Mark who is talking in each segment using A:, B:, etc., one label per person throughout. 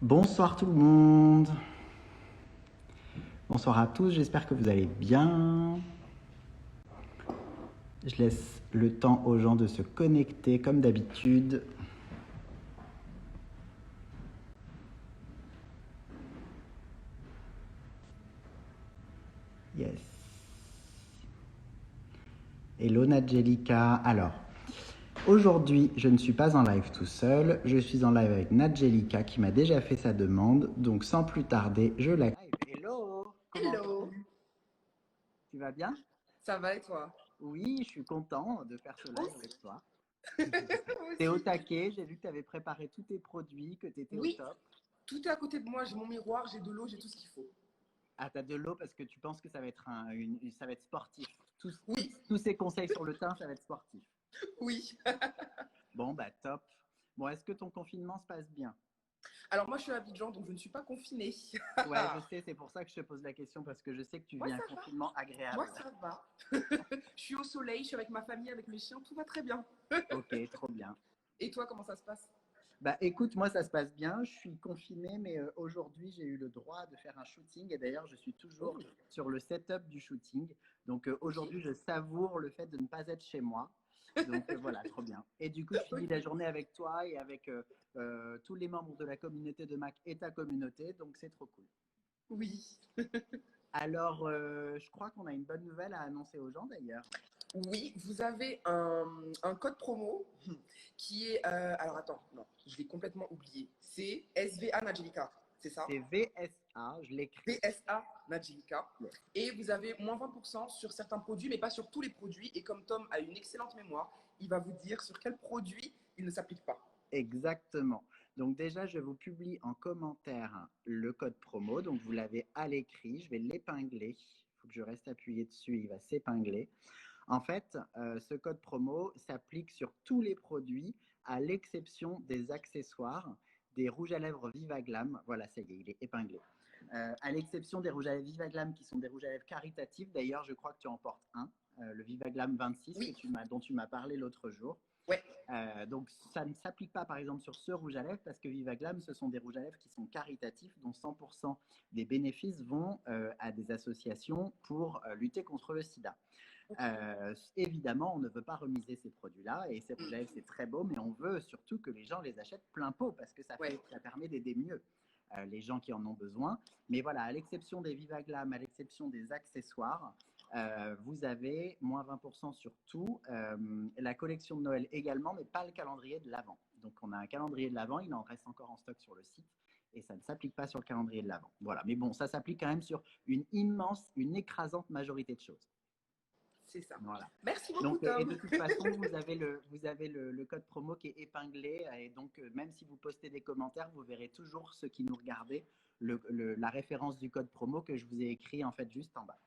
A: Bonsoir tout le monde. Bonsoir à tous, j'espère que vous allez bien. Je laisse le temps aux gens de se connecter comme d'habitude. Yes. Hello Nadjelika. Alors, aujourd'hui, je ne suis pas en live tout seul. Je suis en live avec Nadjelika qui m'a déjà fait sa demande. Donc, sans plus tarder, je la... Hello. Comment
B: Hello,
A: vas-tu? Tu vas bien?
B: ça va et toi?
A: Oui, je suis content de faire ce live avec
B: Aussi.
A: toi.
B: Moi
A: T'es au
B: aussi.
A: taquet, j'ai vu que tu avais préparé tous tes produits, que tu étais au
B: Oui,
A: top.
B: tout est à côté de moi. J'ai mon miroir, j'ai de l'eau, j'ai tout ce qu'il faut.
A: Ah, t'as de l'eau parce que tu penses que ça va être, ça va être sportif.
B: Oui,
A: Tous ces conseils sur le teint, ça va être sportif.
B: oui.
A: Bon, bah top. Bon, est-ce que ton confinement se passe bien?
B: Alors moi, je suis à Abidjan, donc je ne suis pas confinée.
A: Ouais, je sais, c'est pour ça que je te pose la question parce que je sais que tu
B: Moi,
A: vis un
B: ça va.
A: confinement
B: Moi,
A: agréable.
B: ça va. Je suis au soleil, je suis avec ma famille, avec mes chiens, tout va très bien.
A: Ok, trop bien.
B: Et toi, comment ça se passe?
A: Bah écoute, moi ça se passe bien, je suis confinée, mais aujourd'hui j'ai eu le droit de faire un shooting et d'ailleurs je suis toujours
B: Oh,
A: sur le setup du shooting. Donc
B: ok.
A: aujourd'hui je savoure le fait de ne pas être chez moi. Donc voilà, trop bien. Et du coup je finis la
B: Ok.
A: journée avec toi et avec tous les membres de la communauté de Mac et ta communauté, donc c'est trop cool.
B: Oui.
A: Alors je crois qu'on a une bonne nouvelle à annoncer aux gens d'ailleurs.
B: Oui, vous avez un code promo qui est... alors attends, non, je l'ai complètement oublié. C'est SVA Nadjelika, c'est ça?
A: C'est VSA, je l'écris.
B: VSA Nadjilka.
A: Yes.
B: Et vous avez moins 20% sur certains produits, mais pas sur tous les produits. Et comme Tom a une excellente mémoire, il va vous dire sur quel produit il ne s'applique pas.
A: Exactement. Donc déjà, je vous publie en commentaire le code promo. Donc vous l'avez à l'écrit. Je vais l'épingler. Il faut que je reste appuyé dessus. Il va s'épingler. En fait, ce code promo s'applique sur tous les produits, à l'exception des accessoires, des rouges à lèvres Vivaglam. Voilà, ça y est, il est épinglé. À l'exception des rouges à lèvres Vivaglam qui sont des rouges à lèvres caritatifs. D'ailleurs, je crois que tu en portes un, le Vivaglam 26
B: Oui,
A: dont tu m'as parlé l'autre jour.
B: ouais,
A: Donc, ça ne s'applique pas, par exemple, sur ce rouge à lèvres parce que Vivaglam, ce sont des rouges à lèvres qui sont caritatifs, dont 100% des bénéfices vont à des associations pour lutter contre le sida.
B: ok.
A: Évidemment, on ne veut pas remiser ces produits-là et ces rouges à lèvres, c'est très beau, mais on veut surtout que les gens les achètent plein pot parce que
B: Ouais,
A: ça permet d'aider mieux les gens qui en ont besoin. Mais voilà, à l'exception des Vivaglam, à l'exception des accessoires, vous avez moins 20% sur tout. La collection de Noël également, mais pas le calendrier de l'Avent. Donc on a un calendrier de l'Avent, il en reste encore en stock sur le site et ça ne s'applique pas sur le calendrier de l'Avent. Voilà, mais bon, ça s'applique quand même sur une écrasante majorité de choses.
B: c'est ça.
A: Voilà.
B: Merci beaucoup,
A: Donc, et
B: Tom.
A: de toute façon, vous avez le code promo qui est épinglé. Et donc, même si vous postez des commentaires, vous verrez toujours ceux qui nous regardaient la référence du code promo que je vous ai écrit en fait juste en bas.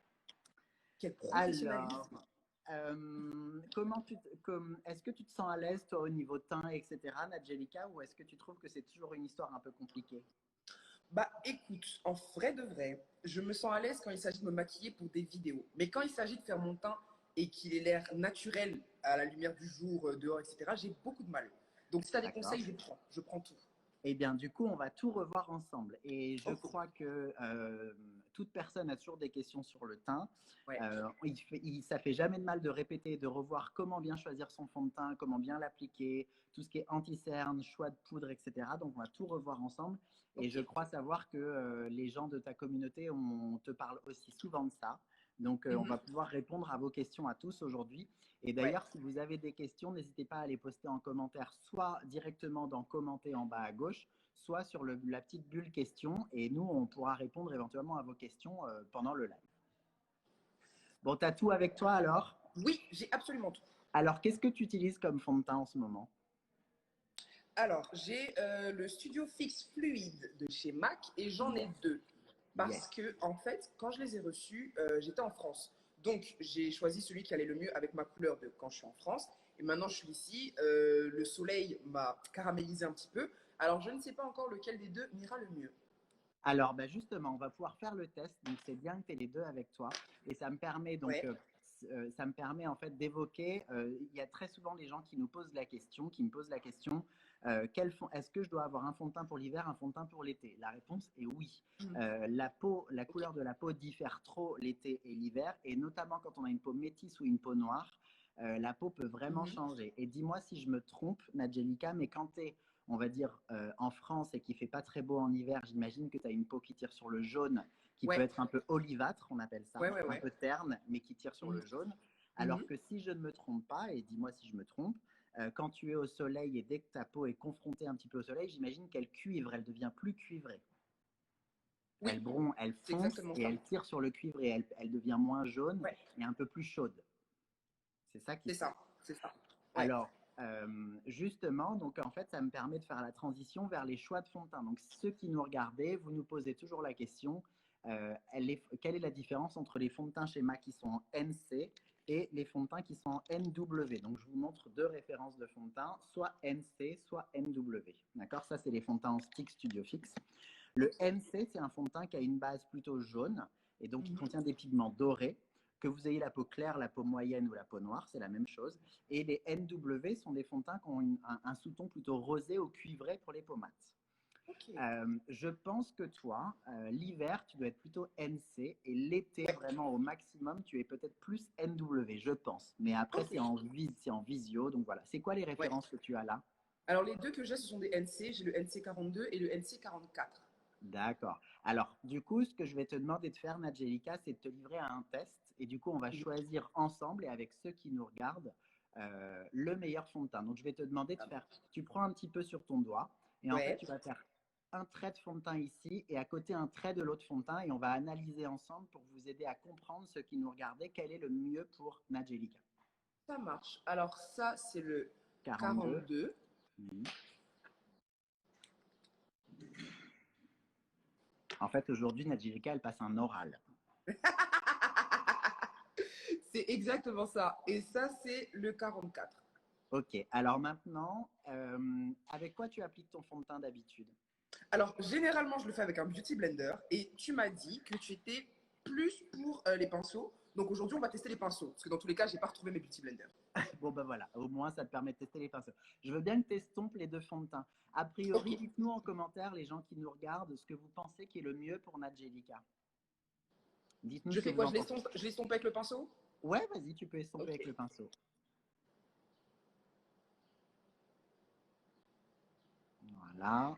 B: Quel professionnalisme.
A: Alors, est-ce que tu te sens à l'aise toi au niveau teint, etc., Nadjelika, ou est-ce que tu trouves que c'est toujours une histoire un peu compliquée?
B: Bah écoute, en vrai de vrai, je me sens à l'aise quand il s'agit de me maquiller pour des vidéos. Mais quand il s'agit de faire mon teint et qu'il ait l'air naturel à la lumière du jour, dehors, etc., j'ai beaucoup de mal. Donc si tu as des
A: D'accord.
B: conseils, je prends tout.
A: Eh bien, du coup, on va tout revoir ensemble. Et je
B: Ok,
A: crois que toute personne a toujours des questions sur le teint.
B: ouais,
A: Ça fait jamais de mal de répéter, de revoir comment bien choisir son fond de teint, comment bien l'appliquer, tout ce qui est anti-cerne, choix de poudre, etc. Donc, on va tout revoir ensemble. Et
B: ok.
A: je crois savoir que les gens de ta communauté, on te parle aussi souvent de ça. Donc, on va
B: Mhm,
A: pouvoir répondre à vos questions à tous aujourd'hui. Et
B: ouais,
A: d'ailleurs, si vous avez des questions, n'hésitez pas à les poster en commentaire, soit directement dans commenter en bas à gauche, soit sur la petite bulle questions. Et nous, on pourra répondre éventuellement à vos questions pendant le live. Bon, tu as tout avec toi alors?
B: oui, j'ai absolument tout.
A: Alors, qu'est-ce que tu utilises comme fond de teint en ce moment?
B: Alors, j'ai le Studio Fix Fluide de chez MAC et j'en ai
A: Yes,
B: deux. Parce
A: yes.
B: que, en fait, quand je les ai reçus, j'étais en France. Donc, j'ai choisi celui qui allait le mieux avec ma couleur de quand je suis en France. Et maintenant, je suis ici. Le soleil m'a caramélisé un petit peu. Alors, je ne sais pas encore lequel des deux m'ira le mieux.
A: Alors, bah justement, on va pouvoir faire le test. Donc, c'est bien que tu aies les deux avec toi. Et ça me permet
B: Ouais,
A: ça me permet en fait d'évoquer. Il y a très souvent des gens qui nous posent la question, qui me posent la question. Est-ce que je dois avoir un fond de teint pour l'hiver, un fond de teint pour l'été? La réponse est oui.
B: Mhm.
A: La
B: Ok.
A: couleur de la peau diffère trop l'été et l'hiver, et notamment quand on a une peau métisse ou une peau noire, la peau peut vraiment
B: Mhm.
A: changer. Et dis-moi si je me trompe, Nadjelika, mais quand tu es, on va dire, en France et qu'il fait pas très beau en hiver, j'imagine que tu as une peau qui tire sur le jaune, qui peut
B: Ouais,
A: être un peu olivâtre, on appelle ça,
B: ouais, ouais,
A: un
B: ouais.
A: peu terne, mais qui tire sur le
B: Mhm.
A: jaune. Alors
B: Mhm.
A: que si je ne me trompe pas, et dis-moi si je me trompe, quand tu es au soleil et dès que ta peau est confrontée un petit peu au soleil, j'imagine qu'elle cuivre, elle devient plus cuivrée. Elle
B: Oui,
A: bronze, elle
B: c'est
A: fonce
B: exactement
A: et
B: ça.
A: elle tire sur le cuivre et elle devient moins jaune
B: Ouais,
A: et un peu plus chaude. C'est ça qui
B: c'est
A: se passe.
B: ça, c'est ça. Ouais.
A: Alors, justement, donc en fait, ça me permet de faire la transition vers les choix de fond de teint. Donc, ceux qui nous regardez, vous nous posez toujours la question, quelle est la différence entre les fonds de teint schéma qui sont en NC et les fonds de teint qui sont en NW? Donc, je vous montre deux références de fond de teint, soit NC, soit NW. D'accord? Ça, c'est les fonds de teint en stick Studio Fix. Le
B: Ok.
A: NC, c'est un fond de teint qui a une base plutôt jaune et donc qui
B: Mhm.
A: contient des pigments dorés. Que vous ayez la peau claire, la peau moyenne ou la peau noire, c'est la même chose. Et les NW sont des fonds de teint qui ont un sous-ton plutôt rosé ou cuivré pour les peaux mates.
B: Ok.
A: Je pense que toi, l'hiver, tu dois être plutôt NC et l'été,
B: Ouais.
A: vraiment au maximum, tu es peut-être plus NW, je pense. Mais après,
B: Ok.
A: c'est en visio, donc voilà. C'est quoi les
B: Ouais.
A: références que tu as là?
B: Alors, les deux que j'ai, ce sont des NC. J'ai le NC 42 et le NC 44.
A: D'accord. Alors, du coup, ce que je vais te demander de faire, Nadjelika, c'est de te livrer à un test. Et du coup, on va
B: Mhm.
A: choisir ensemble et avec ceux qui nous regardent le meilleur fond de teint. Donc, je vais te demander de
B: Ça
A: faire,
B: marche.
A: tu prends un petit peu sur ton doigt et en fait,
B: Ouais.
A: tu vas faire un trait de fond de teint ici et à côté un trait de l'autre fond de teint et on va analyser ensemble pour vous aider à comprendre, ceux qui nous regardent, quel est le mieux pour Nadjelika.
B: Ça marche. Alors, ça, c'est le
A: 42.
B: 42.
A: Mhm. En fait, aujourd'hui, Nadjelika, elle passe un oral.
B: C'est exactement ça. Et ça, c'est le 44.
A: Ok, alors maintenant, avec quoi tu appliques ton fond de teint d'habitude?
B: Alors, généralement, je le fais avec un beauty blender. Et tu m'as dit que tu étais plus pour les pinceaux. Donc aujourd'hui, on va tester les pinceaux. Parce que dans tous les cas, j'ai pas retrouvé mes beauty blenders.
A: Bon, ben voilà, au moins ça te permet de tester les pinceaux. Je veux bien que tu estompes les deux fonds de teint. A
B: Ok.
A: priori, dites-nous en commentaire, les gens qui nous regardent, ce que vous pensez qui est le mieux pour Nadjelika. Dites-nous
B: Je
A: ce que
B: fais
A: vous
B: quoi?
A: en pensez.
B: Je l'estompe avec le pinceau?
A: Ouais, vas-y, tu peux estomper
B: Ok.
A: avec le pinceau. Voilà.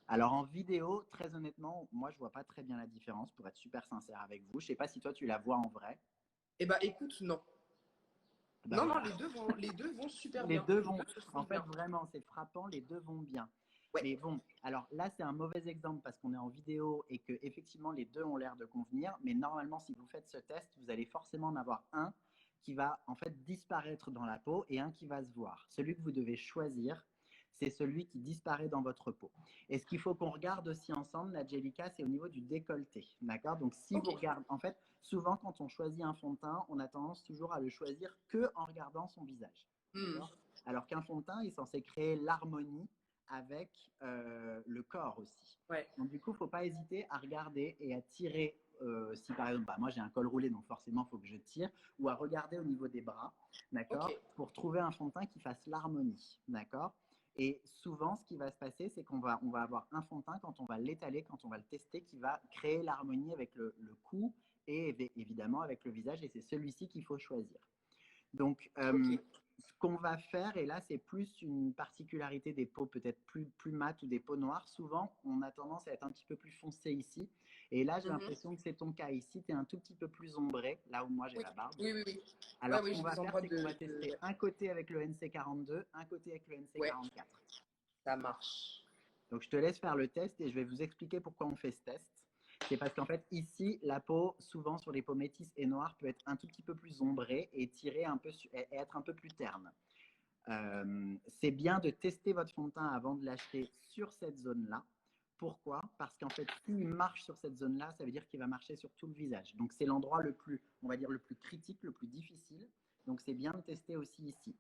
A: Alors en vidéo, très honnêtement, moi je vois pas très bien la différence pour être super sincère avec vous. Je sais pas si toi tu la vois en vrai.
B: Eh bah écoute, non.
A: Ben
B: Non, non,
A: voilà.
B: les deux vont super
A: Les
B: bien.
A: deux
B: Les
A: vont,
B: deux se
A: en
B: font
A: fait,
B: bien.
A: vraiment, c'est frappant, les deux vont bien.
B: Ouais.
A: Mais bon, alors là, c'est un mauvais exemple parce qu'on est en vidéo et que effectivement les deux ont l'air de convenir. Mais normalement, si vous faites ce test, vous allez forcément en avoir un qui va en fait disparaître dans la peau et un qui va se voir. Celui que vous devez choisir, c'est celui qui disparaît dans votre peau. Et ce qu'il faut qu'on regarde aussi ensemble, Nadjelika, c'est au niveau du décolleté. D'accord? Donc si
B: Ok.
A: vous regardez, en fait, souvent quand on choisit un fond de teint, on a tendance toujours à le choisir que en regardant son visage.
B: Hmm.
A: D'accord? Alors qu'un fond de teint est censé créer l'harmonie avec le corps aussi.
B: Ouais.
A: Donc du coup, il ne faut pas hésiter à regarder et à tirer. Si par exemple, bah, moi j'ai un col roulé, donc forcément il faut que je tire, ou à regarder au niveau des bras,
B: Ok.
A: d'accord, pour trouver un fond de teint qui fasse l'harmonie, d'accord. Et souvent, ce qui va se passer, c'est qu'on va avoir un fond de teint quand on va l'étaler, quand on va le tester, qui va créer l'harmonie avec le cou et évidemment avec le visage, et c'est celui-ci qu'il faut choisir. Donc,
B: Ok.
A: ce qu'on va faire, et là c'est plus une particularité des peaux peut-être plus mates ou des peaux noires, souvent on a tendance à être un petit peu plus foncé ici. Et là j'ai
B: Mhm.
A: l'impression que c'est ton cas ici, tu es un tout petit peu plus ombré, là où moi j'ai
B: Oui.
A: la barbe.
B: Oui, oui, oui. Ouais,
A: Alors ce
B: oui,
A: qu'on
B: j'ai
A: va
B: des
A: faire,
B: endroits
A: c'est qu'on va
B: de...
A: tester
B: Ouais.
A: un côté avec le NC42, un côté avec le
B: Ouais,
A: NC44.
B: ça marche.
A: Donc je te laisse faire le test et je vais vous expliquer pourquoi on fait ce test. C'est parce qu'en fait, ici, la peau, souvent sur les peaux métisses et noires, peut être un tout petit peu plus ombrée et tirer un peu et être un peu plus terne. C'est bien de tester votre fond de teint avant de l'acheter sur cette zone-là. Pourquoi? Parce qu'en fait, s'il marche sur cette zone-là, ça veut dire qu'il va marcher sur tout le visage. Donc, c'est l'endroit le plus, on va dire, le plus critique, le plus difficile. Donc, c'est bien de tester aussi ici.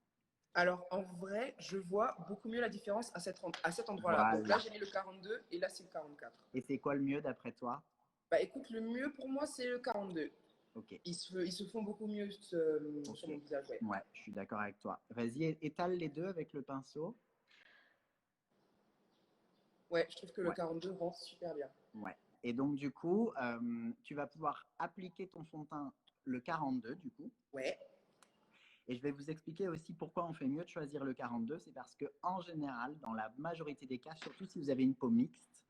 B: Alors, en vrai, je vois beaucoup mieux la différence à cet endroit-là. Donc là,
A: Voilà.
B: j'ai mis le 42 et là, c'est le 44.
A: Et c'est quoi le mieux d'après toi?
B: Bah écoute, le mieux pour moi, c'est le 42.
A: Ok,
B: Ils se font beaucoup mieux
A: ok.
B: sur mon visage, ouais.
A: Ouais, je suis d'accord avec toi. Vas-y, étale les deux avec le pinceau.
B: Ouais, je trouve que le
A: Ouais.
B: 42 rend super bien.
A: Ouais. Et donc, du coup, tu vas pouvoir appliquer ton fond de teint le 42, du coup.
B: Ouais.
A: Et je vais vous expliquer aussi pourquoi on fait mieux de choisir le 42. C'est parce que, en général, dans la majorité des cas, surtout si vous avez une peau mixte,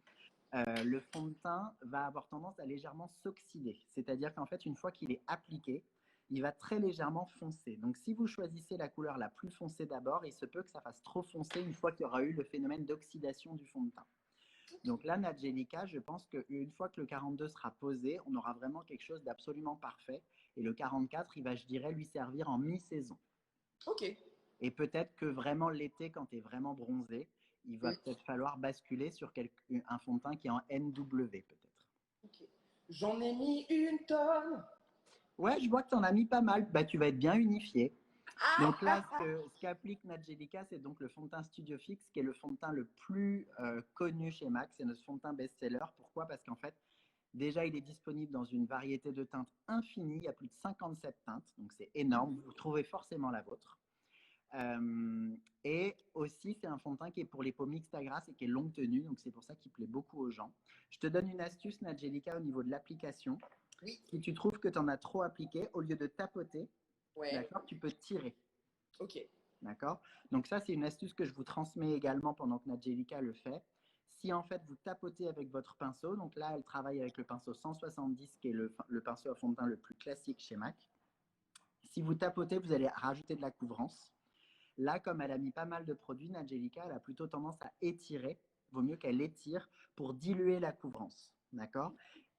A: le fond de teint va avoir tendance à légèrement s'oxyder. C'est-à-dire qu'en fait, une fois qu'il est appliqué, il va très légèrement foncer. Donc, si vous choisissez la couleur la plus foncée d'abord, il se peut que ça fasse trop foncer une fois qu'il y aura eu le phénomène d'oxydation du fond de teint. Donc là, Nadjelika, je pense qu'une fois que le 42 sera posé, on aura vraiment quelque chose d'absolument parfait. Et le 44, il va, je dirais, lui servir en mi-saison.
B: Ok.
A: Et peut-être que vraiment l'été, quand tu es vraiment bronzé, il va
B: Mm.
A: peut-être falloir basculer sur un fond de teint qui est en NW, peut-être.
B: Ok. J'en ai mis une tonne.
A: Ouais, je vois que tu en as mis pas mal. Bah, tu vas être bien unifié. Donc là, ce qu'applique Nadjelika, c'est donc le fond de teint Studio Fix, qui est le fond de teint le plus connu chez MAC. C'est notre fond de teint best-seller. Pourquoi? Parce qu'en fait, déjà, il est disponible dans une variété de teintes infinie. Il y a plus de 57 teintes, donc c'est énorme. Vous trouvez forcément la vôtre. Et aussi, c'est un fond de teint qui est pour les peaux mixtes à grasse et qui est longue tenue, donc c'est pour ça qu'il plaît beaucoup aux gens. Je te donne une astuce, Nadjelika, au niveau de l'application.
B: Oui.
A: Si tu trouves que tu en as trop appliqué, au lieu de tapoter,
B: Ouais.
A: d'accord, tu peux tirer.
B: Ok.
A: D'accord. Donc ça, c'est une astuce que je vous transmets également pendant que Nadjelika le fait. Si en fait vous tapotez avec votre pinceau, donc là elle travaille avec le pinceau 170 qui est le pinceau à fond de teint le plus classique chez MAC. Si vous tapotez, vous allez rajouter de la couvrance. Là, comme elle a mis pas mal de produits, Nadjelika, elle a plutôt tendance à étirer. Vaut mieux qu'elle étire pour diluer la couvrance. D'accord.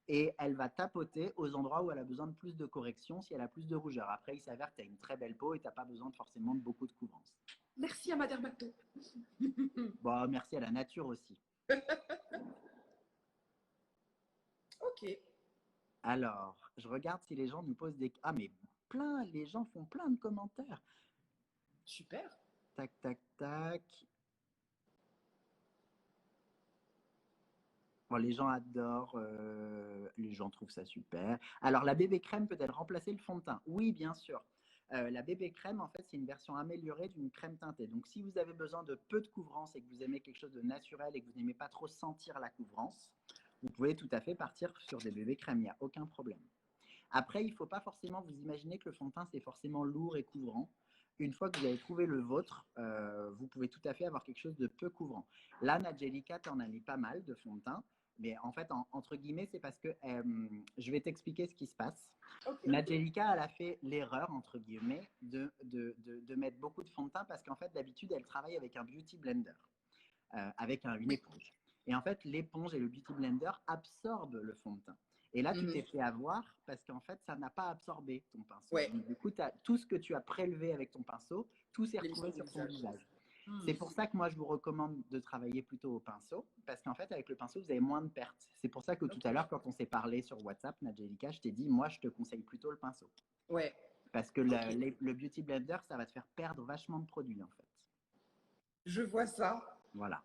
A: Et elle va tapoter aux endroits où elle a besoin de plus de correction, si elle a plus de rougeur. Après, il s'avère que tu as une très belle peau et tu n'as pas besoin forcément de beaucoup de couvrance.
B: Merci à ma dermato.
A: Bon, merci à la nature aussi.
B: Ok.
A: Alors, je regarde si les gens nous posent des... Ah, mais plein, les gens font plein de commentaires.
B: Super.
A: Tac, tac, tac. Bon, les gens adorent, les gens trouvent ça super. Alors, la bébé crème peut-elle remplacer le fond de teint? Oui, bien sûr. La bébé crème, en fait, c'est une version améliorée d'une crème teintée. Donc, si vous avez besoin de peu de couvrance et que vous aimez quelque chose de naturel et que vous n'aimez pas trop sentir la couvrance, vous pouvez tout à fait partir sur des bébés crèmes, il n'y a aucun problème. Après, il ne faut pas forcément vous imaginer que le fond de teint, c'est forcément lourd et couvrant. Une fois que vous avez trouvé le vôtre, vous pouvez tout à fait avoir quelque chose de peu couvrant. Là, Nadjelika, tu en as mis pas mal de fond de teint. Mais en fait, entre guillemets, c'est parce que je vais t'expliquer ce qui se passe.
B: Ok.
A: Nadjelika, elle a fait l'erreur, entre guillemets, de mettre beaucoup de fond de teint parce qu'en fait, d'habitude, elle travaille avec un beauty blender, avec une
B: Oui.
A: éponge. Et en fait, l'éponge et le beauty blender absorbent le fond de teint. Et là, tu t'es
B: Mhm.
A: fait avoir parce qu'en fait, ça n'a pas absorbé ton pinceau.
B: Ouais.
A: Donc, du coup, tout ce que tu as prélevé avec ton pinceau, tout s'est
B: Je l'ai mis sur
A: retrouvé
B: mon
A: sur ton
B: visage.
A: visage.
B: Hmm.
A: C'est pour ça que moi, je vous recommande de travailler plutôt au pinceau, parce qu'en fait, avec le pinceau, vous avez moins de pertes. C'est pour ça que tout
B: Ok.
A: à l'heure, quand on s'est parlé sur WhatsApp, Nadjelika, je t'ai dit, moi, je te conseille plutôt le pinceau.
B: Ouais.
A: Parce que
B: Ok.
A: le Beauty Blender, ça va te faire perdre vachement de produits, en fait.
B: Je vois ça.
A: Voilà.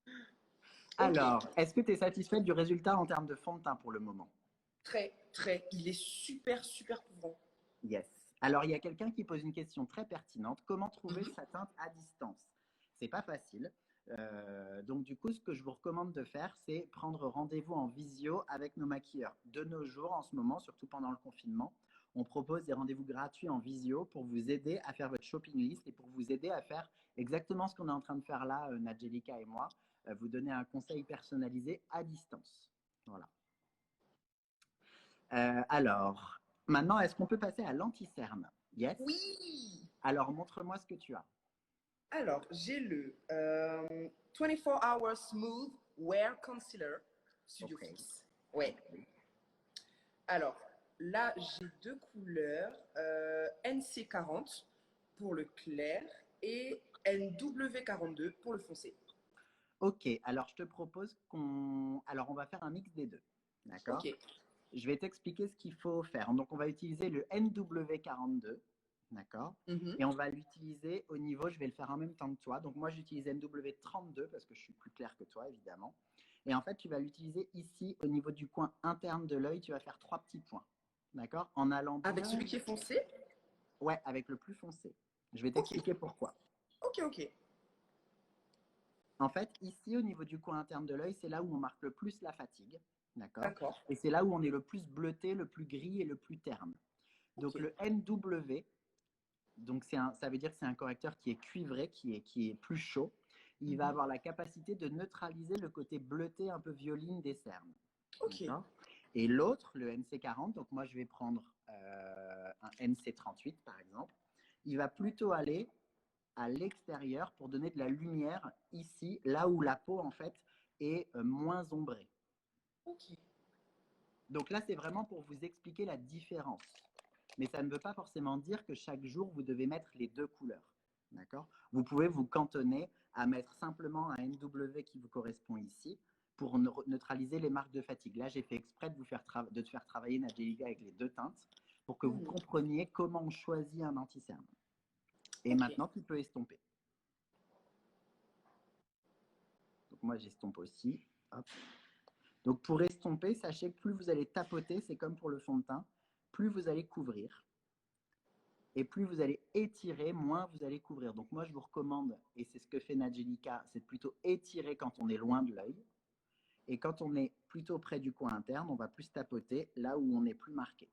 B: Ok.
A: Alors, est-ce que tu es satisfaite du résultat en termes de fond de teint pour le moment?
B: Très, très. Il est super, super couvrant.
A: Yes. Alors, il y a quelqu'un qui pose une question très pertinente. Comment trouver
B: Mhm.
A: sa teinte à distance? C'est pas facile. Donc, du coup, ce que je vous recommande de faire, c'est prendre rendez-vous en visio avec nos maquilleurs. De nos jours, en ce moment, surtout pendant le confinement, on propose des rendez-vous gratuits en visio pour vous aider à faire votre shopping list et pour vous aider à faire exactement ce qu'on est en train de faire là, Nadjelika et moi, vous donner un conseil personnalisé à distance. Voilà. Alors, maintenant, est-ce qu'on peut passer à l'anti-cerne? Yes.
B: Oui.
A: Alors, montre-moi ce que tu as.
B: Alors, j'ai le 24 Hour Smooth Wear Concealer Studio
A: Ok.
B: Fix. Ouais.
A: Ok.
B: Alors, là, j'ai deux couleurs. NC40 pour le clair et NW42 pour le foncé.
A: Ok. Alors, je te propose qu'on. Alors, on va faire un mix des deux.
B: Ok.
A: D'accord? Je vais t'expliquer ce qu'il faut faire. Donc, on va utiliser le NW42. D'accord?
B: Mhm.
A: Et on va l'utiliser au niveau, je vais le faire en même temps que toi. Donc, moi, j'utilise NW32 parce que je suis plus clair que toi, évidemment. Et en fait, tu vas l'utiliser ici au niveau du coin interne de l'œil. Tu vas faire trois petits points. D'accord? En allant
B: Avec
A: bien.
B: celui qui est foncé?
A: Ouais, avec le plus foncé. Je vais
B: Ok.
A: t'expliquer pourquoi.
B: Ok, ok.
A: En fait, ici, au niveau du coin interne de l'œil, c'est là où on marque le plus la fatigue. D'accord?
B: D'accord.
A: Et c'est là où on est le plus bleuté, le plus gris et le plus terne.
B: Ok.
A: Donc le NW, donc ça veut dire que c'est un correcteur qui est cuivré, qui est plus chaud. Il va
B: Mhm.
A: avoir la capacité de neutraliser le côté bleuté un peu violine des cernes.
B: Ok.
A: D'accord? Et l'autre, le NC40, donc moi je vais prendre un NC38 par exemple, il va plutôt aller à l'extérieur pour donner de la lumière ici, là où la peau en fait est moins ombrée.
B: Ok.
A: Donc là, c'est vraiment pour vous expliquer la différence. Mais ça ne veut pas forcément dire que chaque jour, vous devez mettre les deux couleurs. D'accord? Vous pouvez vous cantonner à mettre simplement un NW qui vous correspond ici pour neutraliser les marques de fatigue. Là, j'ai fait exprès de de te faire travailler, Nadjelika, avec les deux teintes pour que vous
B: Mhm.
A: compreniez comment on choisit un anti-cerne. Et
B: Ok.
A: maintenant, tu peux estomper. Donc moi, j'estompe aussi. Hop. Donc pour estomper, sachez que plus vous allez tapoter, c'est comme pour le fond de teint, plus vous allez couvrir. Et plus vous allez étirer, moins vous allez couvrir. Donc moi, je vous recommande, et c'est ce que fait Nadjelika, c'est de plutôt étirer quand on est loin de l'œil. Et quand on est plutôt près du coin interne, on va plus tapoter là où on est plus marqué.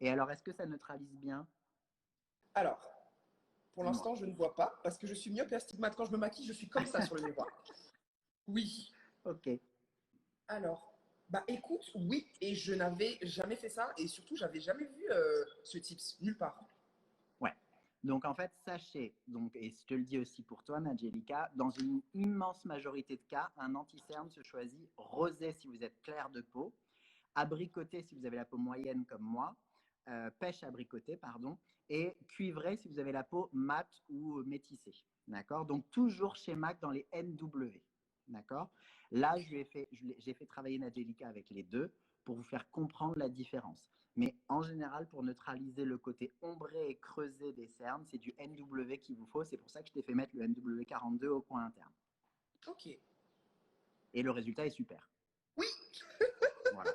A: Et alors, est-ce que ça neutralise bien?
B: Alors, pour
A: Dis-moi.
B: l'instant, je ne vois pas parce que je suis myope et astigmate. Quand je me maquille, je suis comme ça sur le miroir. Oui.
A: Ok.
B: Alors, bah écoute, oui, et je n'avais jamais fait ça et surtout, j'avais jamais vu ce tips nulle part.
A: Ouais. Donc en fait, sachez, donc, et je te le dis aussi pour toi, Nadjelika, dans une immense majorité de cas, un anti-cerne se choisit rosé si vous êtes clair de peau, abricoté si vous avez la peau moyenne comme moi, pêche abricotée, pardon, et cuivré si vous avez la peau mate ou métissée. D'accord? Donc toujours chez MAC dans les NW. D'accord? Là, j'ai fait travailler Nadjelika avec les deux pour vous faire comprendre la différence. Mais en général, pour neutraliser le côté ombré et creusé des cernes, c'est du NW qu'il vous faut. C'est pour ça que je t'ai fait mettre le NW42 au coin interne.
B: Ok.
A: Et le résultat est super.
B: Oui.
A: Voilà.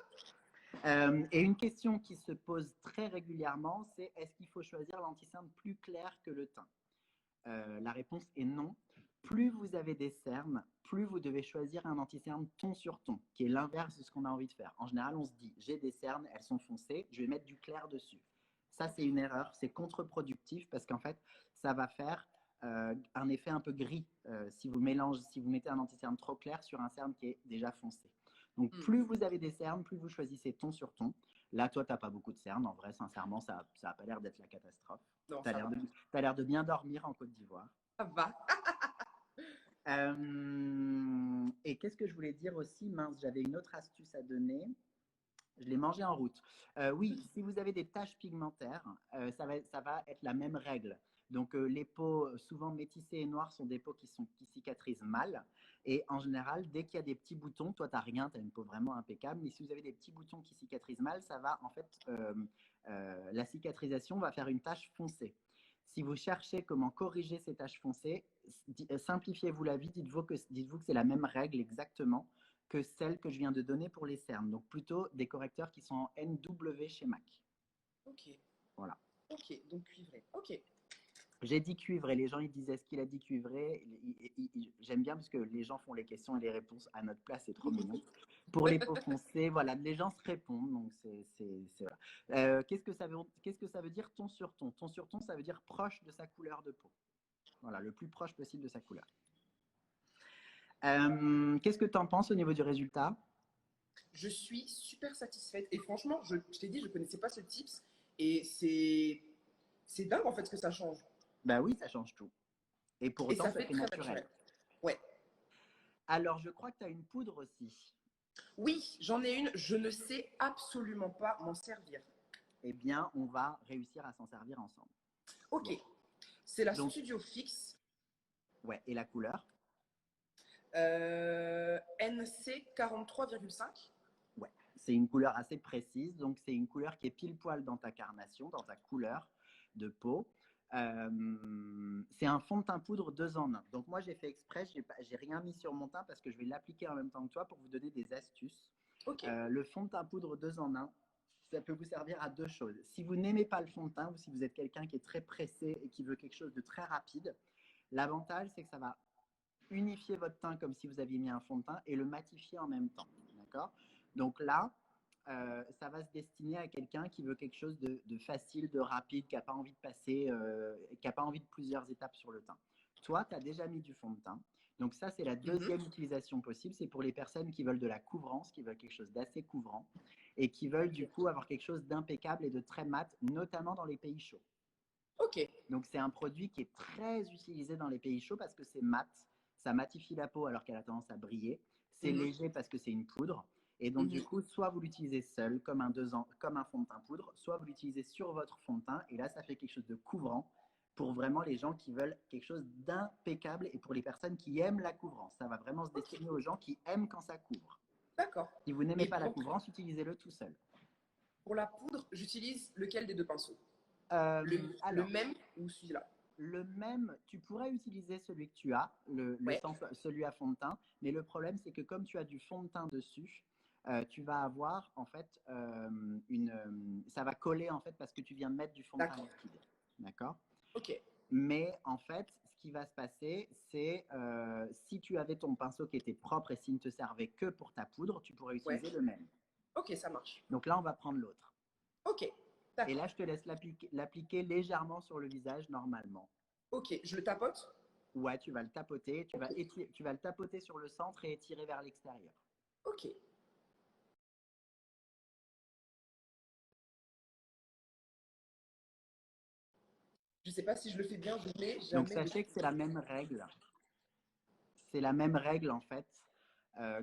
A: Et une question qui se pose très régulièrement, c'est est-ce qu'il faut choisir l'anti-cerne plus clair que le teint? La réponse est non. Plus vous avez des cernes, plus vous devez choisir un anti-cerne ton sur ton, qui est l'inverse de ce qu'on a envie de faire. En général, on se dit, j'ai des cernes, elles sont foncées, je vais mettre du clair dessus. Ça, c'est une erreur, c'est contre-productif parce qu'en fait, ça va faire un effet un peu gris si vous si vous mettez un anti-cerne trop clair sur un cerne qui est déjà foncé. Donc,
B: Hmm.
A: plus vous avez des cernes, plus vous choisissez ton sur ton. Là, toi, tu n'as pas beaucoup de cernes. En vrai, sincèrement, ça n'a pas l'air d'être la catastrophe.
B: Non,
A: Tu as
B: ça va.
A: l'air de bien dormir en Côte d'Ivoire.
B: Ça va.
A: Et qu'est-ce que je voulais dire aussi? Mince, j'avais une autre astuce à donner. Je l'ai mangé en route. Oui, si vous avez des taches pigmentaires, ça va être la même règle. Donc, les peaux souvent métissées et noires sont des peaux qui cicatrisent mal. Et en général, dès qu'il y a des petits boutons, toi, tu n'as rien, tu as une peau vraiment impeccable. Mais si vous avez des petits boutons qui cicatrisent mal, ça va, en fait, la cicatrisation va faire une tache foncée. Si vous cherchez comment corriger ces taches foncées, simplifiez-vous la vie, dites-vous que c'est la même règle exactement que celle que je viens de donner pour les cernes. Donc plutôt des correcteurs qui sont en NW chez MAC.
B: Ok.
A: Voilà.
B: Ok. Donc cuivré. Ok.
A: J'ai dit cuivré. Les gens ils disent est-ce qu'il a dit cuivré? J'aime bien parce que les gens font les questions et les réponses à notre place, c'est trop mignon. Pour les peaux foncées, voilà, les gens se répondent, donc voilà. Qu'est-ce que ça veut dire ton sur ton? Ton sur ton, ça veut dire proche de sa couleur de peau. Voilà, le plus proche possible de sa couleur. Qu'est-ce que tu en penses au niveau du résultat?
B: Je suis super satisfaite et franchement, je t'ai dit, je connaissais pas ce tips et c'est dingue en fait ce que ça change.
A: Bah oui, ça change tout. Et pour
B: Et
A: autant,
B: ça
A: ça
B: fait
A: fait
B: très
A: naturel.
B: naturel. Ouais.
A: Alors, je crois que tu as une poudre aussi.
B: Oui, j'en ai une. Je ne sais absolument pas m'en servir.
A: Eh bien, on va réussir à s'en servir ensemble.
B: Ok.
A: Bon,
B: C'est la
A: donc,
B: Studio Fix
A: ouais, et la couleur?
B: NC 43,5.
A: Ouais, c'est une couleur assez précise. Donc, c'est une couleur qui est pile poil dans ta carnation, dans ta couleur de peau. C'est un fond de teint poudre 2 en 1. Donc, moi, j'ai fait exprès, j'ai rien mis sur mon teint parce que je vais l'appliquer en même temps que toi pour vous donner des astuces.
B: Ok.
A: Le fond de teint poudre 2 en 1, ça peut vous servir à deux choses. Si vous n'aimez pas le fond de teint ou si vous êtes quelqu'un qui est très pressé et qui veut quelque chose de très rapide, L'avantage, c'est que ça va unifier votre teint comme si vous aviez mis un fond de teint et le matifier en même temps. D'accord? Donc là, ça va se destiner à quelqu'un qui veut quelque chose de facile, de rapide, qui n'a pas envie de passer, qui n'a pas envie de plusieurs étapes sur le teint. Toi, tu as déjà mis du fond de teint. Donc ça, c'est la deuxième utilisation possible. C'est pour les personnes qui veulent de la couvrance, qui veulent quelque chose d'assez couvrant et qui veulent du coup avoir quelque chose d'impeccable et de très mat, notamment dans les pays chauds.
B: Ok.
A: Donc c'est un produit qui est très utilisé dans les pays chauds parce que c'est mat, ça matifie la peau alors qu'elle a tendance à briller. C'est léger parce que c'est une poudre. Et donc du coup, soit vous l'utilisez seul comme comme un fond de teint poudre, soit vous l'utilisez sur votre fond de teint et là ça fait quelque chose de couvrant pour vraiment les gens qui veulent quelque chose d'impeccable et pour les personnes qui aiment la couvrance. Ça va vraiment se destiner aux gens qui aiment quand ça couvre.
B: D'accord.
A: Si vous n'aimez
B: Et
A: pas la
B: donc,
A: couvrance, utilisez-le tout seul.
B: pour la poudre, j'utilise lequel des deux pinceaux? Le
A: Alors,
B: même ou celui-là?
A: le même, tu pourrais utiliser celui que tu as,
B: Ouais.
A: celui à fond de teint, mais le problème c'est que comme tu as du fond de teint dessus, tu vas avoir en fait ça va coller en fait parce que tu viens de mettre du fond de teint
B: D'accord.
A: liquide, d'accord?
B: Ok.
A: Mais en fait, ce qui va se passer, c'est si tu avais ton pinceau qui était propre et s'il ne te servait que pour ta poudre, tu pourrais
B: Ouais.
A: utiliser le même.
B: Ok, ça marche.
A: Donc là, on va prendre l'autre.
B: Ok.
A: Et là,
B: D'accord.
A: je te laisse l'appliquer légèrement sur le visage normalement.
B: Ok, je le tapote?
A: Ouais, tu vas le tapoter,
B: Ok.
A: tu vas le tapoter sur le centre et étirer vers l'extérieur.
B: Ok. Je sais pas si je le fais bien, je n'ai
A: Donc
B: jamais de
A: sachez que c'est
B: soucis.
A: la même règle. C'est la même règle en fait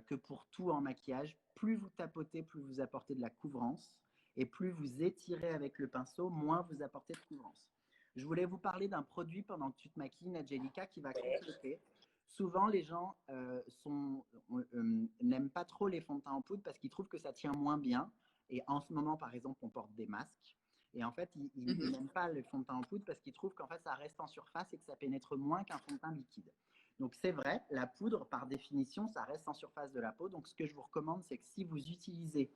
A: que pour tout en maquillage. Plus vous tapotez, plus vous apportez de la couvrance. Et plus vous étirez avec le pinceau, moins vous apportez de couvrance. Je voulais vous parler d'un produit pendant que tu te maquilles, Nadjelika, qui va
B: Ouais.
A: compléter. Souvent, les gens n'aiment pas trop les fonds de teint en poudre parce qu'ils trouvent que ça tient moins bien. Et en ce moment, par exemple, on porte des masques. Et en fait, ils n'aiment pas le fond de teint en poudre parce qu'ils trouvent qu'en fait, ça reste en surface et que ça pénètre moins qu'un fond de teint liquide. Donc c'est vrai, la poudre, par définition, ça reste en surface de la peau. Donc ce que je vous recommande, c'est que si vous utilisez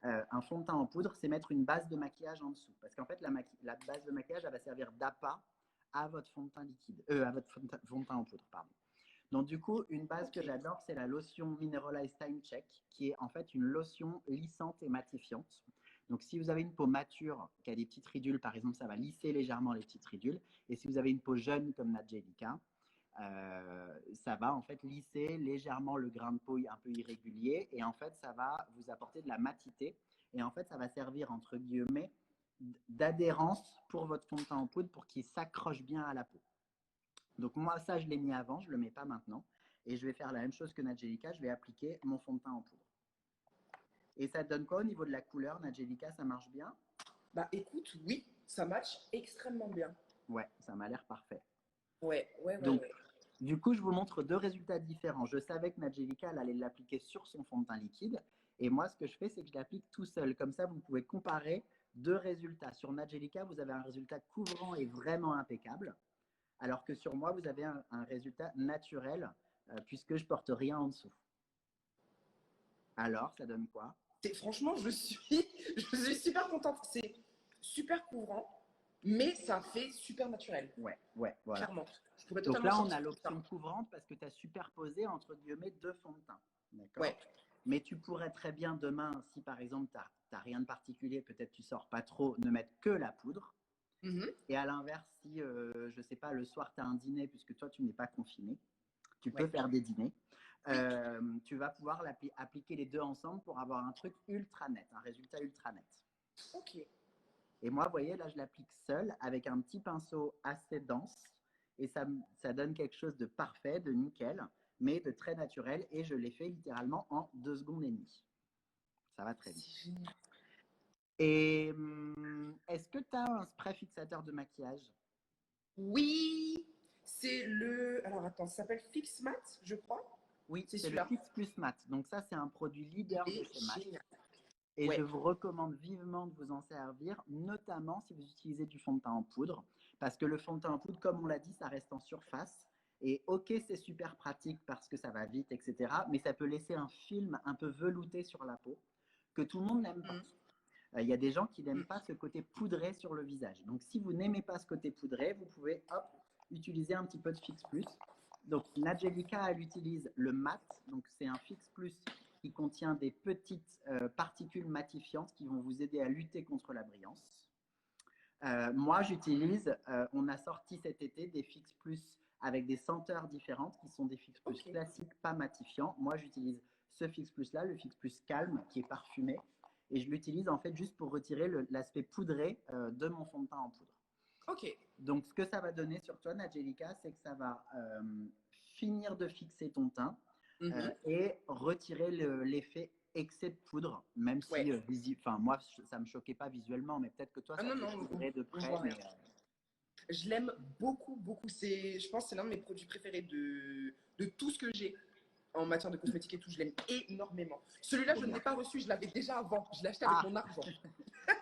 A: un fond de teint en poudre, c'est mettre une base de maquillage en dessous. Parce qu'en fait, la base de maquillage, elle va servir d'appât à votre fond de teint liquide, à votre fond de teint en poudre, pardon. Donc du coup, une base que
B: Ok.
A: j'adore, c'est la lotion Mineralize Time Check, qui est en fait une lotion lissante et matifiante. Donc si vous avez une peau mature qui a des petites ridules, par exemple, ça va lisser légèrement les petites ridules. Et si vous avez une peau jeune comme Nadjelika, ça va en fait lisser légèrement le grain de peau un peu irrégulier et en fait ça va vous apporter de la matité et en fait ça va servir entre guillemets d'adhérence pour votre fond de teint en poudre pour qu'il s'accroche bien à la peau. Donc moi ça je l'ai mis avant, je le mets pas maintenant et je vais faire la même chose que Nadjelika, je vais appliquer mon fond de teint en poudre. Et ça donne quoi au niveau de la couleur, Nadjelika, ça marche bien?
B: Bah écoute, oui, ça match extrêmement bien.
A: Ouais, ça m'a l'air parfait.
B: Ouais, ouais, ouais,
A: Donc
B: ouais.
A: du coup, je vous montre deux résultats différents. Je savais que Nadjelika, elle allait l'appliquer sur son fond de teint liquide. Et moi, ce que je fais, c'est que je l'applique tout seul. Comme ça, vous pouvez comparer deux résultats. Sur Nadjelika, vous avez un résultat couvrant et vraiment impeccable. Alors que sur moi, vous avez un résultat naturel, puisque je porte rien en dessous. Alors, ça donne quoi?
B: Franchement, je suis super contente. C'est super couvrant, mais ça fait super naturel.
A: Ouais, ouais, voilà.
B: Clairement. Je pourrais
A: Donc
B: totalement
A: là, on a
B: sortir comme ça.
A: l'option couvrante parce que tu as superposé entre guillemets deux fonds de teint.
B: Ouais.
A: D'accord? Mais tu pourrais très bien demain, si par exemple tu n'as rien de particulier, peut-être tu sors pas trop, ne mettre que la poudre. Et à l'inverse, si, je sais pas, le soir tu as un dîner, puisque toi tu n'es pas confiné, tu peux
B: Ouais.
A: faire des dîners.
B: Oui.
A: Tu vas pouvoir appliquer les deux ensemble pour avoir un truc ultra net, un résultat ultra net.
B: Ok.
A: Et moi, vous voyez, là, je l'applique seul avec un petit pinceau assez dense et ça donne quelque chose de parfait, de nickel, mais de très naturel et je l'ai fait littéralement en 2 secondes et demie. Ça va très vite.
B: C'est génial.
A: Et est-ce que tu as un spray fixateur de maquillage?
B: Oui, c'est le. Alors attends, ça s'appelle Fix Matte, je crois.
A: Oui,
B: C'est
A: c'est le
B: celui-là.
A: Fix Plus Matte. Donc ça, c'est un produit
B: Il
A: leader de
B: est
A: chez MAC.
B: génial.
A: Et je
B: Ouais.
A: vous recommande vivement de vous en servir, notamment si vous utilisez du fond de teint en poudre. Parce que le fond de teint en poudre, comme on l'a dit, ça reste en surface. Et ok, c'est super pratique parce que ça va vite, etc. Mais ça peut laisser un film un peu velouté sur la peau que tout le monde n'aime pas. Il y a des gens qui n'aiment pas ce côté poudré sur le visage. Donc si vous n'aimez pas ce côté poudré, vous pouvez hop, utiliser un petit peu de Fix Plus. Donc, Nadjelika, elle utilise le mat. Donc, c'est un Fix Plus qui contient des petites particules matifiantes qui vont vous aider à lutter contre la brillance. Moi, j'utilise, on a sorti cet été des Fix Plus avec des senteurs différentes qui sont des Fix Plus classiques, pas matifiants. Moi, j'utilise ce Fix Plus là, le Fix Plus calme qui est parfumé. Et je l'utilise en fait juste pour retirer l'aspect poudré de mon fond de teint en poudre.
B: Ok.
A: Donc, ce que ça va donner sur toi, Nadjelika, c'est que ça va finir de fixer ton teint et retirer l'effet excès de poudre, même si, moi, ça me choquait pas visuellement, mais peut-être que toi, ça te choquerait de près. Mais,
B: je l'aime beaucoup, beaucoup. Je pense que c'est l'un de mes produits préférés de tout ce que j'ai en matière de cosmétiques et tout. Je l'aime énormément. Celui-là, je ne l'ai pas reçu, je l'avais déjà avant. Je l'ai acheté avec mon argent.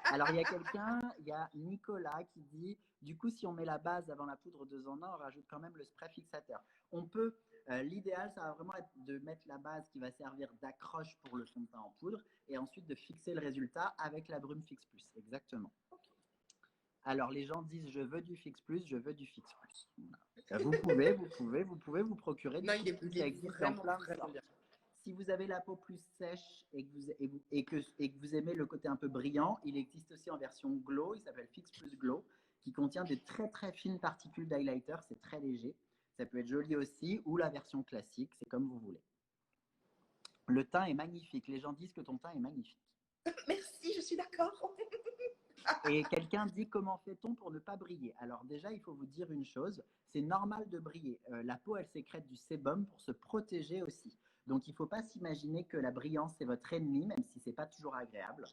A: Alors, il y a Nicolas qui dit, du coup, si on met la base avant la poudre 2 en 1, on rajoute quand même le spray fixateur. On peut, l'idéal, ça va vraiment être de mettre la base qui va servir d'accroche pour le fond de teint en poudre et ensuite de fixer le résultat avec la brume Fix Plus. Exactement. Alors, les gens disent, je veux du Fix Plus, je veux du Fix Plus. Voilà. Vous pouvez vous procurer du Fix Plus. Ça existe dans plein de sortes. Si vous avez la peau plus sèche et que vous aimez le côté un peu brillant, il existe aussi en version glow, il s'appelle Fix Plus Glow, qui contient des très très fines particules d'highlighter, c'est très léger. Ça peut être joli aussi, ou la version classique, c'est comme vous voulez. Le teint est magnifique, les gens disent que ton teint est magnifique.
B: Merci, je suis d'accord.
A: Et quelqu'un dit comment fait-on pour ne pas briller? Alors déjà, il faut vous dire une chose, c'est normal de briller. La peau, elle sécrète du sébum pour se protéger aussi. Donc, il ne faut pas s'imaginer que la brillance, c'est votre ennemi, même si ce n'est pas toujours agréable.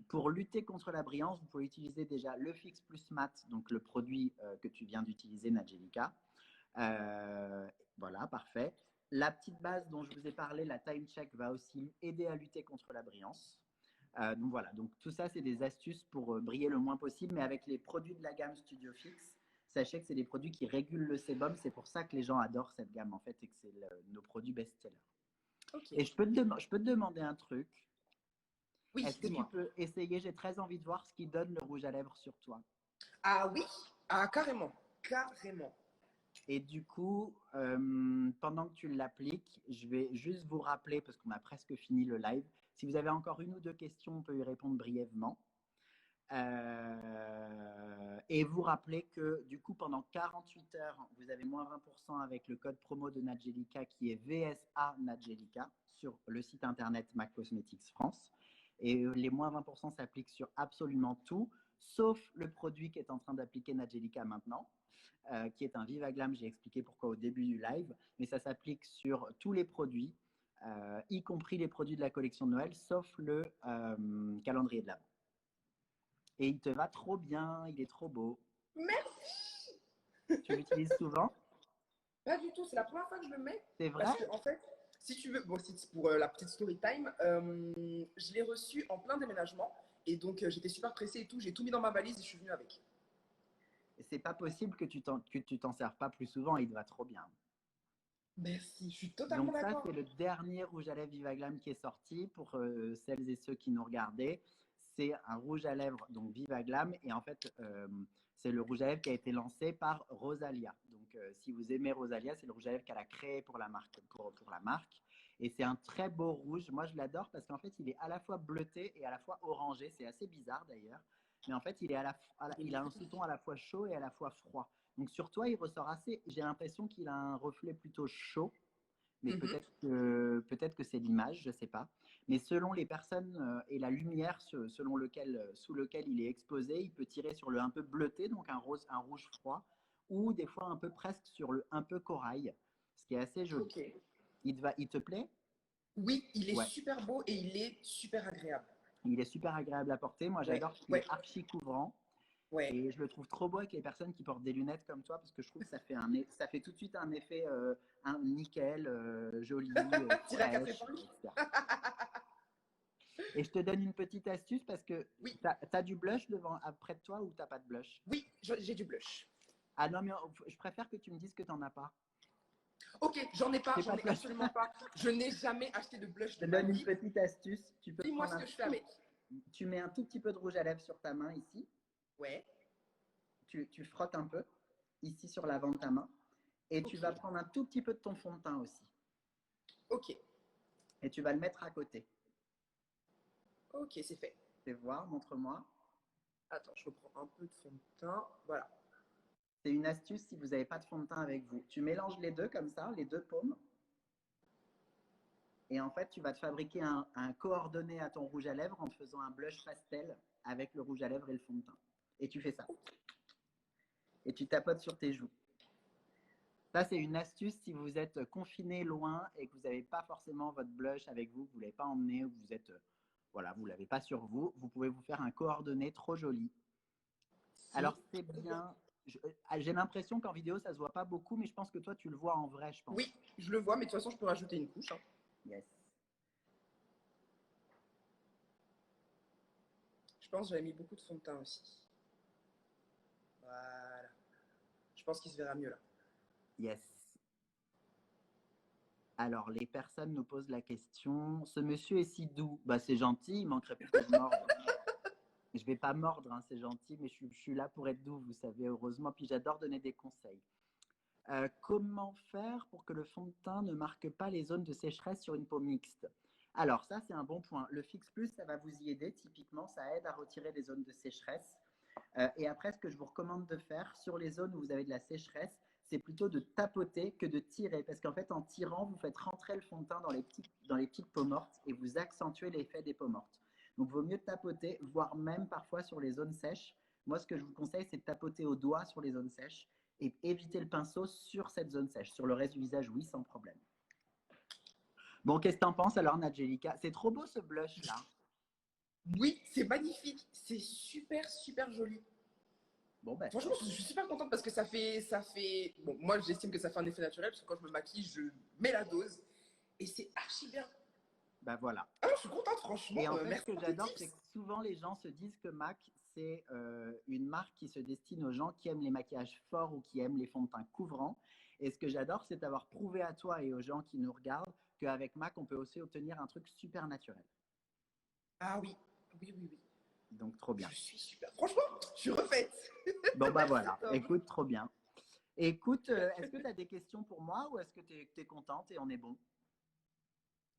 A: Pour lutter contre la brillance, vous pouvez utiliser déjà le Fix Plus Matte, donc le produit que tu viens d'utiliser, Nadjelika. Voilà, parfait. La petite base dont je vous ai parlé, la Time Check, va aussi aider à lutter contre la brillance. Donc voilà, donc tout ça, c'est des astuces pour briller le moins possible, mais avec les produits de la gamme Studio Fix, sachez que c'est des produits qui régulent le sébum. C'est pour ça que les gens adorent cette gamme, en fait, et que c'est nos produits best-sellers. Et je peux te demander un truc.
B: Oui,
A: est-ce que tu peux essayer? J'ai très envie de voir ce qui donne le rouge à lèvres sur toi.
B: Ah oui, carrément, carrément.
A: Et du coup, pendant que tu l'appliques, je vais juste vous rappeler, parce qu'on a presque fini le live, si vous avez encore une ou deux questions, on peut y répondre brièvement. Et vous rappelez que du coup, pendant 48 heures, vous avez moins 20% avec le code promo de Nadjelika qui est VSA Nadjelika sur le site internet MAC Cosmetics France. Et les moins 20% s'appliquent sur absolument tout, sauf le produit qui est en train d'appliquer Nadjelika maintenant, qui est un Vivaglam. J'ai expliqué pourquoi au début du live, mais ça s'applique sur tous les produits, y compris les produits de la collection de Noël, sauf le calendrier de l'Avent. Et il te va trop bien, il est trop beau.
B: Merci.
A: Tu l'utilises souvent?
B: Pas du tout, c'est la première fois que je le mets.
A: C'est vrai?
B: Parce que, en fait, si tu veux, bon, c'est pour la petite story time, je l'ai reçu en plein déménagement. Et donc, j'étais super pressée et tout. J'ai tout mis dans ma valise et je suis venue avec.
A: C'est pas possible que tu t'en serves pas plus souvent, il te va trop bien.
B: Merci, je suis totalement d'accord.
A: Donc ça, c'est le dernier rouge à lèvres Vivaglam qui est sorti pour celles et ceux qui nous regardaient. C'est un rouge à lèvres, donc Vivaglam, et en fait, c'est le rouge à lèvres qui a été lancé par Rosalia. Donc, si vous aimez Rosalia, c'est le rouge à lèvres qu'elle a créé pour la marque. Et c'est un très beau rouge. Moi, je l'adore parce qu'en fait, il est à la fois bleuté et à la fois orangé. C'est assez bizarre d'ailleurs. Mais en fait, il a un sous-ton à la fois chaud et à la fois froid. Donc, sur toi, il ressort assez. J'ai l'impression qu'il a un reflet plutôt chaud. Mais peut-être que c'est l'image, je ne sais pas. Mais selon les personnes et la lumière sous lequel il est exposé, il peut tirer sur le un peu bleuté, donc un rouge froid, ou des fois un peu presque sur le un peu corail, ce qui est assez joli. Il te plaît?
B: Oui, il est super beau et il est super agréable.
A: Il est super agréable à porter. Moi, j'adore qu'il est archi couvrant. Et je le trouve trop beau avec les personnes qui portent des lunettes comme toi, parce que je trouve que ça fait tout de suite un effet un nickel, joli, fraîche, etc. Et je te donne une petite astuce parce que tu as du blush près de toi ou tu n'as pas de blush?
B: Oui, j'ai du blush.
A: Ah non, mais je préfère que tu me dises que tu n'en as pas.
B: Ok, j'en ai absolument pas. Je n'ai jamais acheté de blush de
A: ma vie. Je te donne une petite astuce.
B: Dis-moi ce que je fais avec.
A: Tu mets un tout petit peu de rouge à lèvres sur ta main ici.
B: Ouais.
A: Tu frottes un peu. ici sur l'avant de ta main. Et tu
B: Ok,
A: vas prendre un tout petit peu de ton fond de teint aussi.
B: ok,
A: Et tu vas le mettre à côté.
B: ok, c'est fait.
A: Fais voir, montre-moi.
B: Attends, je reprends un peu de fond de teint. Voilà.
A: C'est une astuce si vous n'avez pas de fond de teint avec vous. Tu mélanges les deux comme ça, les deux paumes. Et en fait, tu vas te fabriquer un coordonné à ton rouge à lèvres en te faisant un blush pastel avec le rouge à lèvres et le fond de teint. Et tu fais ça. Et tu tapotes sur tes joues. Ça, c'est une astuce si vous êtes confiné loin et que vous n'avez pas forcément votre blush avec vous, que vous ne l'avez pas emmené ou que vous êtes, voilà, vous ne l'avez pas sur vous. Vous pouvez vous faire un coordonné trop joli. Alors,
B: Si.
A: c'est bien. J'ai l'impression qu'en vidéo, ça ne se voit pas beaucoup, mais je pense que toi, tu le vois en vrai, je pense.
B: Oui, je le vois, mais de toute façon, je peux rajouter une couche, hein.
A: Yes.
B: Je pense que j'avais mis beaucoup de fond de teint aussi. Voilà. Je pense qu'il se verra mieux là.
A: Yes. Alors, les personnes nous posent la question, ce monsieur est si doux. Bah, c'est gentil, il manquerait plus que je morde. Je ne vais pas mordre, hein, c'est gentil, mais je suis là pour être doux, vous savez, heureusement. Puis j'adore donner des conseils. Comment faire pour que le fond de teint ne marque pas les zones de sécheresse sur une peau mixte? Alors ça, c'est un bon point. Le Fix Plus, ça va vous y aider. Typiquement, ça aide à retirer les zones de sécheresse. Et après, ce que je vous recommande de faire sur les zones où vous avez de la sécheresse, c'est plutôt de tapoter que de tirer. Parce qu'en fait, en tirant, vous faites rentrer le fond de teint dans les petites peaux mortes et vous accentuez l'effet des peaux mortes. Donc, il vaut mieux tapoter, voire même parfois sur les zones sèches. Moi, ce que je vous conseille, c'est de tapoter au doigt sur les zones sèches et éviter le pinceau sur cette zone sèche. Sur le reste du visage, oui, sans problème. Bon, qu'est-ce que t'en penses alors, Nadjelika? C'est trop beau ce blush-là.
B: Oui, c'est magnifique. C'est super, super joli.
A: Bon, ben,
B: Franchement, je suis super contente parce que ça fait. Bon, moi, j'estime que ça fait un effet naturel parce que quand je me maquille, je mets la dose et c'est archi bien.
A: ben voilà.
B: Ah, je suis contente, franchement.
A: Et en fait, ce
B: Merci
A: que
B: pour tes
A: j'adore, c'est
B: tips.
A: que souvent les gens se disent que MAC, c'est une marque qui se destine aux gens qui aiment les maquillages forts ou qui aiment les fonds de teint couvrants. Et ce que j'adore, c'est d'avoir prouvé à toi et aux gens qui nous regardent qu'avec MAC, on peut aussi obtenir un truc super naturel.
B: Ah oui, oui, oui, oui.
A: Donc, trop bien.
B: Je suis super. Franchement, je suis refaite.
A: Bon, bah
B: Merci,
A: voilà.
B: Tom.
A: Écoute, trop bien. Écoute, est-ce que tu as des questions pour moi ou est-ce que tu es contente et on est bon?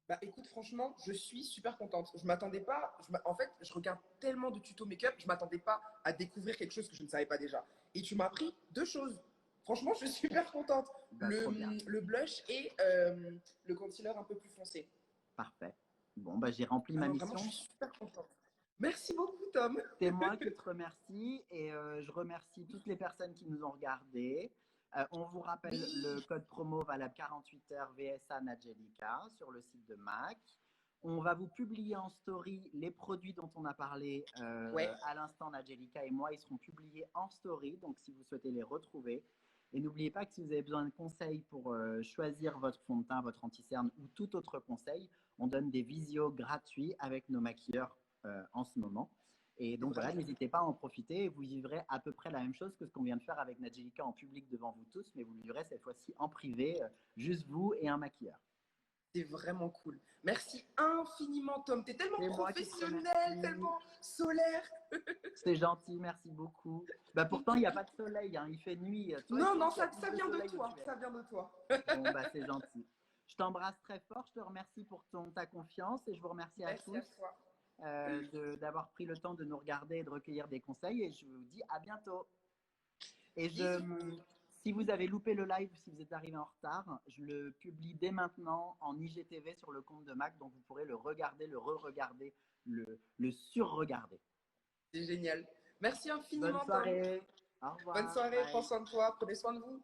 B: Bah écoute, franchement, je suis super contente. Je m'attendais pas. En fait, je regarde tellement de tutos make-up, je m'attendais pas à découvrir quelque chose que je ne savais pas déjà. Et tu m'as appris deux choses. Franchement, je suis super contente.
A: Bah, trop bien.
B: Le blush et le concealer un peu plus foncé.
A: Parfait. Bon, bah, j'ai rempli
B: Ah
A: ma
B: non, vraiment, je
A: mission.
B: suis super contente. Merci beaucoup, Tom.
A: C'est moi qui te remercie et je remercie toutes les personnes qui nous ont regardés. On vous rappelle le
B: Oui.
A: code promo valable 48 heures VSA Nadjelika sur le site de MAC. On va vous publier en story les produits dont on a parlé
B: Ouais.
A: à l'instant, Nadjelika et moi. Ils seront publiés en story, donc si vous souhaitez les retrouver. Et n'oubliez pas que si vous avez besoin de conseils pour choisir votre fond de teint, votre anti-cerne ou tout autre conseil, on donne des visios gratuits avec nos maquilleurs en ce moment. Et
B: C'est
A: donc voilà,
B: vrai.
A: n'hésitez pas à en profiter et vous vivrez à peu près la même chose que ce qu'on vient de faire avec Nadjelika en public devant vous tous, mais vous le vivrez cette fois-ci en privé, juste vous et un maquilleur.
B: C'est vraiment cool. Merci infiniment, Tom. T'es tellement
A: C'est moi qui te
B: professionnel,
A: remercie.
B: tellement solaire.
A: C'est gentil, merci beaucoup. Bah pourtant, il n'y a pas de soleil, hein, il fait nuit. Toi,
B: Non,
A: est-ce que
B: non,
A: tu as
B: ça,
A: plus
B: ça
A: de
B: vient de
A: soleil où
B: toi.
A: tu es?
B: Ça vient de toi.
A: Bon, bah c'est gentil. Je t'embrasse très fort, je te remercie pour ta confiance et je vous remercie à
B: Merci à
A: tous
B: toi.
A: d'avoir pris le temps de nous regarder et de recueillir des conseils et je vous dis à bientôt. Et
B: Bisous.
A: si vous avez loupé le live, si vous êtes arrivé en retard, je le publie dès maintenant en IGTV sur le compte de Mac, donc vous pourrez le regarder, le re-regarder, le sur-regarder.
B: C'est génial. Merci
A: Bonne
B: infiniment, Tom.
A: soirée. Au
B: Bonne
A: revoir.
B: soirée. Prends
A: Bye.
B: soin de toi. Prenez soin de vous.